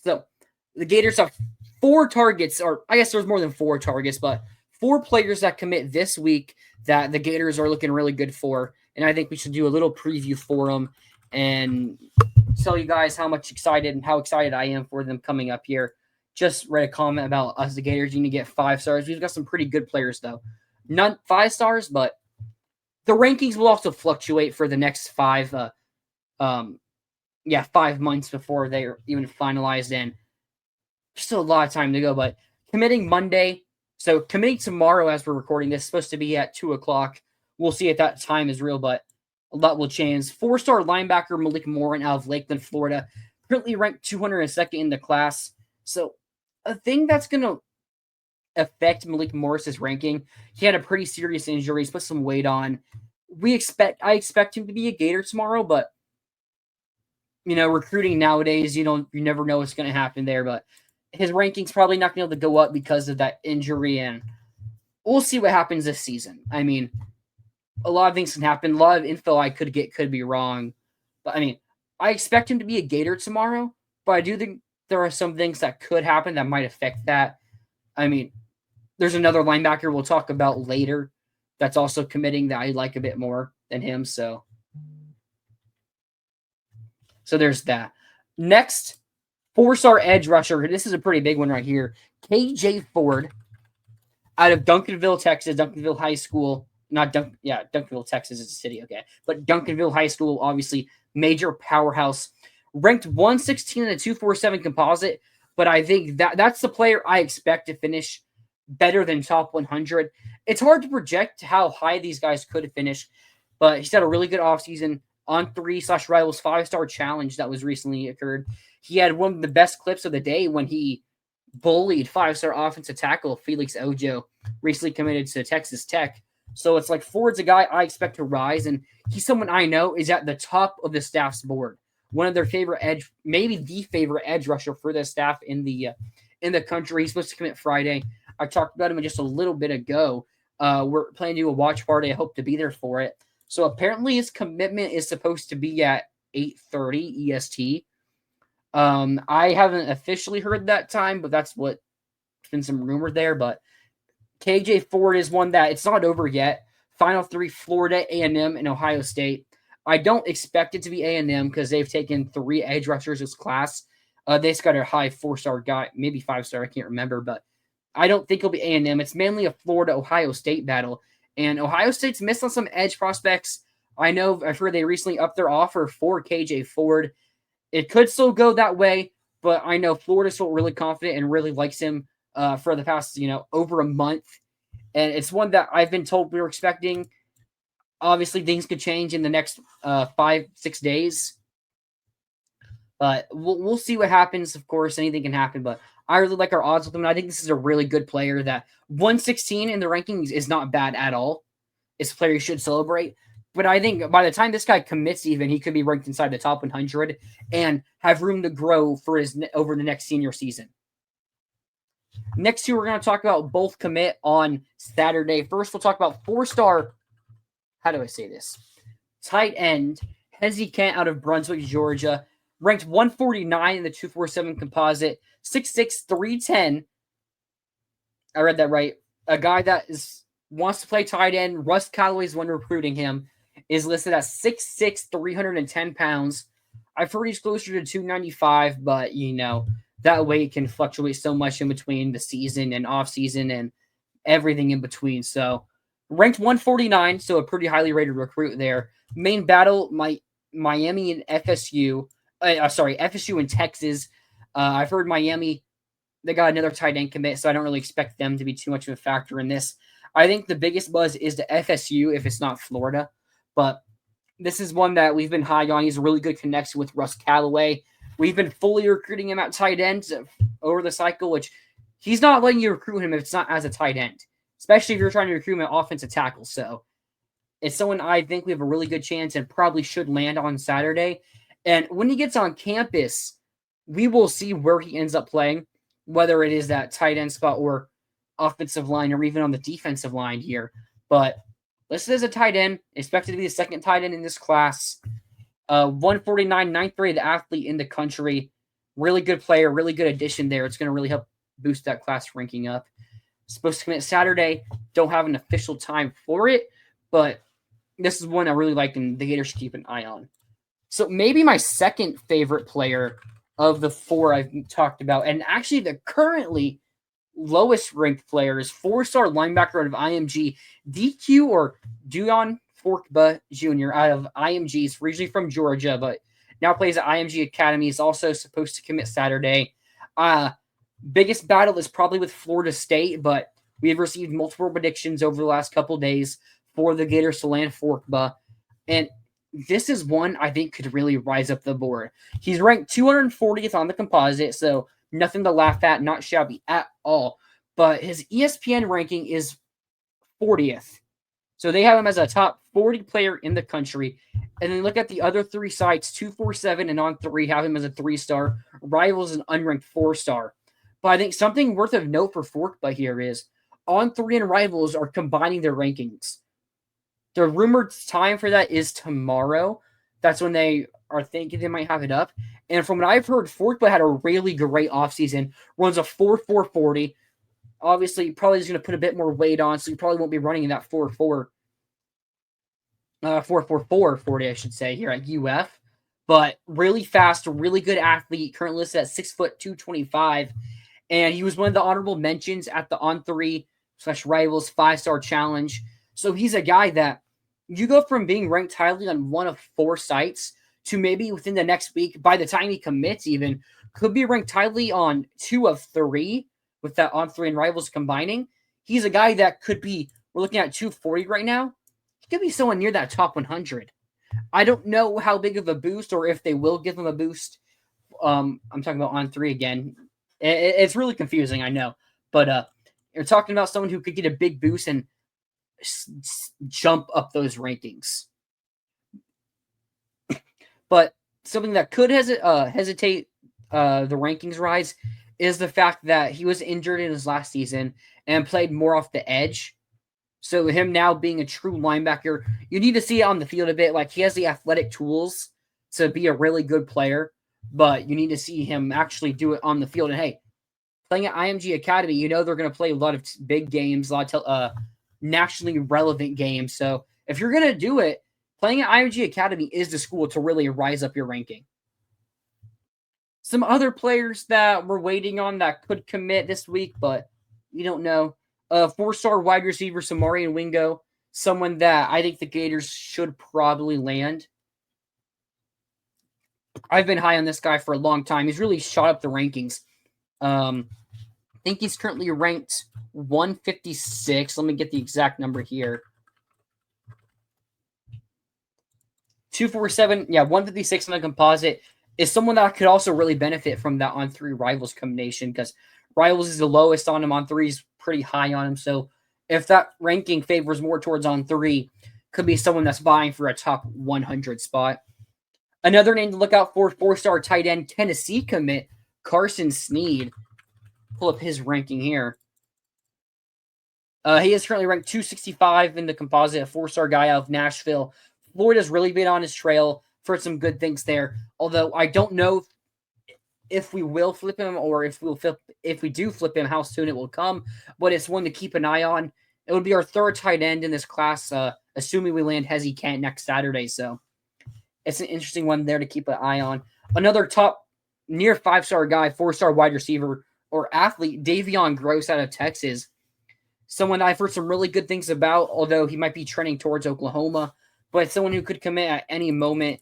So the Gators have 4 targets, or I guess there's more than 4 targets, but 4 players that commit this week that the Gators are looking really good for. And I think we should do a little preview for them and tell you guys how excited I am for them coming up here. Just read a comment about us, the Gators. You need to get 5 stars. We've got some pretty good players, though. Not 5 stars, but the rankings will also fluctuate for the next 5 months before they're even finalized. And still a lot of time to go, but committing Monday. So committing tomorrow as we're recording this is supposed to be at 2 o'clock. We'll see if that time is real, but a lot will change. 4-star linebacker Malik Morren out of Lakeland, Florida, currently ranked 202nd in the class. So a thing that's going to affect Malik Morris's ranking, he had a pretty serious injury. He's put some weight on. I expect him to be a Gator tomorrow, but recruiting nowadays, you never know what's going to happen there. But his ranking's probably not going to be able to go up because of that injury, and we'll see what happens this season. I mean, a lot of things can happen. A lot of info I could get could be wrong. But, I expect him to be a Gator tomorrow, but I do think there are some things that could happen that might affect that. There's another linebacker we'll talk about later that's also committing that I like a bit more than him. So there's that. Next, 4-star edge rusher. This is a pretty big one right here. KJ Ford out of Duncanville, Texas, Duncanville High School. Duncanville, Texas is a city, okay. But Duncanville High School, obviously, major powerhouse. Ranked 116 in the 247 composite, but I think that's the player I expect to finish better than top 100. It's hard to project how high these guys could finish, but he's had a really good offseason. On 3/Rivals 5-star challenge that was recently occurred. He had one of the best clips of the day when he bullied 5-star offensive tackle Felix Ojo, recently committed to Texas Tech. So it's like Ford's a guy I expect to rise, and he's someone I know is at the top of the staff's board. One of their favorite edge, maybe the favorite edge rusher for their staff in the country. He's supposed to commit Friday. I talked about him just a little bit ago. We're planning to do a watch party. I hope to be there for it. So apparently his commitment is supposed to be at 8:30 EST. I haven't officially heard that time, but that's what's been some rumor there. But KJ Ford is one that it's not over yet. Final 3, Florida, A&M, and Ohio State. I don't expect it to be A&M because they've taken 3 edge rushers this class. They just got a high 4-star guy, maybe 5-star, I can't remember. But I don't think it'll be A&M. It's mainly a Florida-Ohio State battle. And Ohio State's missed on some edge prospects. I've heard they recently upped their offer for KJ Ford. It could still go that way, but I know Florida's still really confident and really likes him for the past, over a month. And it's one that I've been told we were expecting. Obviously, things could change in the next 5-6 days. But we'll see what happens. Of course, anything can happen, but I really like our odds with him. I think this is a really good player that 116 in the rankings is not bad at all. It's a player you should celebrate. But I think by the time this guy commits even, he could be ranked inside the top 100 and have room to grow for over the next senior season. Next 2, we're going to talk about both commit on Saturday. First, we'll talk about 4-star, how do I say this? Tight end, Hezi Kent out of Brunswick, Georgia. Ranked 149 in the 247 composite, 6'6", 310. I read that right. A guy that wants to play tight end. Russ Callaway's one recruiting him. Is listed at 6'6", 310 pounds. I've heard he's closer to 295, but, that weight can fluctuate so much in between the season and off-season and everything in between. So, ranked 149, so a pretty highly rated recruit there. Main battle, Miami and FSU. FSU and Texas. I've heard Miami, they got another tight end commit, so I don't really expect them to be too much of a factor in this. I think the biggest buzz is the FSU if it's not Florida. But this is one that we've been high on. He's a really good connection with Russ Callaway. We've been fully recruiting him at tight end over the cycle, which he's not letting you recruit him if it's not as a tight end, especially if you're trying to recruit him at offensive tackle. So it's someone I think we have a really good chance and probably should land on Saturday. And when he gets on campus, we will see where he ends up playing, whether it is that tight end spot or offensive line or even on the defensive line here. But listed as a tight end, expected to be the second tight end in this class. 149, ninth rated athlete in the country. Really good player, really good addition there. It's going to really help boost that class ranking up. Supposed to commit Saturday. Don't have an official time for it, but this is one I really like, and the Gators should keep an eye on. So maybe my second favorite player of the four I've talked about, and actually the currently lowest ranked player is 4-star linebacker out of IMG, DQ or Dion Forkba Jr. out of IMG. He's originally from Georgia, but now plays at IMG Academy. He's also supposed to commit Saturday. Biggest battle is probably with Florida State, but we have received multiple predictions over the last couple days for the Gators to land Forkba. And this is one I think could really rise up the board. He's ranked 240th on the composite, so nothing to laugh at, not shabby at all. But his ESPN ranking is 40th. So they have him as a top 40 player in the country. And then look at the other three sites, 247 and On3 have him as a 3-star. Rivals an unranked 4-star. But I think something worth of note for Forkba here is On3 and Rivals are combining their rankings. The rumored time for that is tomorrow. That's when they are thinking they might have it up. And from what I've heard, Forkba had a really great offseason. Runs a 4.440. Obviously, probably is going to put a bit more weight on, so you probably won't be running in that 4.4440, I should say, here at UF. But really fast, really good athlete. Currently listed at 6'2", 225. And he was one of the honorable mentions at the On3/Rivals 5-star challenge. So he's a guy that you go from being ranked highly on one of 4 sites to maybe within the next week, by the time he commits even, could be ranked highly on 2 of 3 with that On3 and Rivals combining. He's a guy that could be, we're looking at 240 right now. He could be someone near that top 100. I don't know how big of a boost or if they will give him a boost. I'm talking about On3 again. It's really confusing, I know. But you're talking about someone who could get a big boost and jump up those rankings. But something that could hesitate the rankings rise is the fact that he was injured in his last season and played more off the edge. So him now being a true linebacker, you need to see it on the field a bit. Like, he has the athletic tools to be a really good player, but you need to see him actually do it on the field. And hey, playing at IMG Academy, you know they're going to play a lot of big games, a lot of nationally relevant games. So if you're going to do it, playing at IMG Academy is the school to really rise up your ranking. Some other players that we're waiting on that could commit this week, but you don't know. 4-star wide receiver Samarian Wingo, someone that I think the Gators should probably land. I've been high on this guy for a long time. He's really shot up the rankings. I think he's currently ranked 156. Let me get the exact number here. 247, 156 on the composite is someone that could also really benefit from that On3 Rivals combination, because Rivals is the lowest on him, On3 is pretty high on him. So if that ranking favors more towards On3, could be someone that's vying for a top 100 spot. Another name to look out for, 4-star tight end Tennessee commit Carson Sneed. Pull up his ranking here. He is currently ranked 265 in the composite, a 4-star guy out of Nashville. Florida's really been on his trail for some good things there. Although I don't know if we will flip him or if we do flip him, how soon it will come. But it's one to keep an eye on. It would be our 3rd tight end in this class, assuming we land Hezi Kent next Saturday. So it's an interesting one there to keep an eye on. Another top near 5-star guy, 4-star wide receiver or athlete, Davion Gross out of Texas. Someone I've heard some really good things about, although he might be trending towards Oklahoma. But someone who could commit at any moment.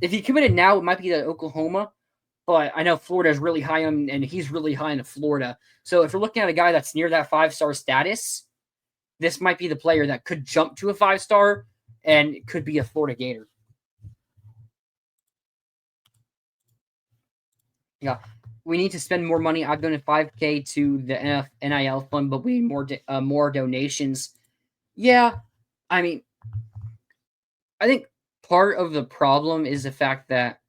If he committed now, it might be to Oklahoma. But I know Florida is really high on, and he's really high in Florida. So if you're looking at a guy that's near that 5-star status, this might be the player that could jump to a 5-star and could be a Florida Gator. Yeah, we need to spend more money. I've donated $5,000 to the NIL fund, but we need more donations. Yeah, I mean, I think part of the problem is the fact that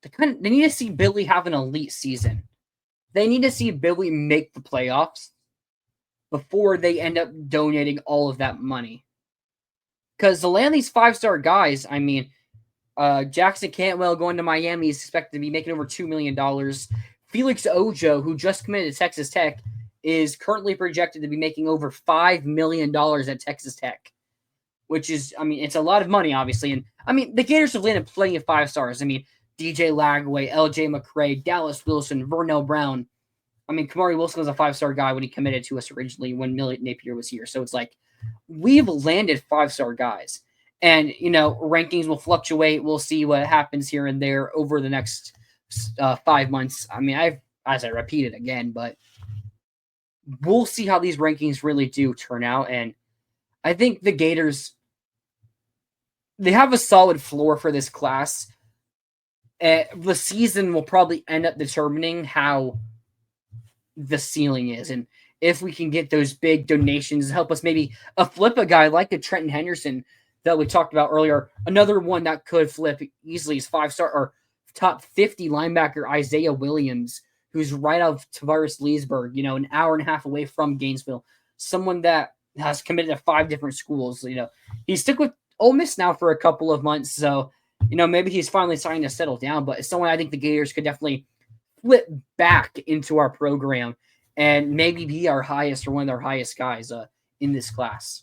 they need to see Billy have an elite season. They need to see Billy make the playoffs before they end up donating all of that money. Because to land these 5-star guys, I mean, Jackson Cantwell going to Miami is expected to be making over $2 million. Felix Ojo, who just committed to Texas Tech, is currently projected to be making over $5 million at Texas Tech, which is, I mean, it's a lot of money, obviously. And, I mean, the Gators have landed plenty of 5 stars. I mean, DJ Lagway, LJ McCray, Dallas Wilson, Vernell Brown. I mean, Kamari Wilson was a 5-star guy when he committed to us originally when Millie Napier was here. So it's like, we've landed 5-star guys. And, you know, rankings will fluctuate. We'll see what happens here and there over the next 5 months. I mean, as I repeat it again, but we'll see how these rankings really do turn out. And I think the Gators, they have a solid floor for this class. The season will probably end up determining how the ceiling is. And if we can get those big donations, help us maybe flip a guy like a Trenton Henderson that we talked about earlier. Another one that could flip easily is 5-star or top 50 linebacker Isaiah Williams, who's right out of Tavares Leesburg, you know, an hour and a half away from Gainesville. Someone that has committed to 5 different schools. You know, he's stuck with Ole Miss now for a couple of months, so you know maybe he's finally starting to settle down. But it's someone I think the Gators could definitely flip back into our program and maybe be our highest or one of our highest guys in this class.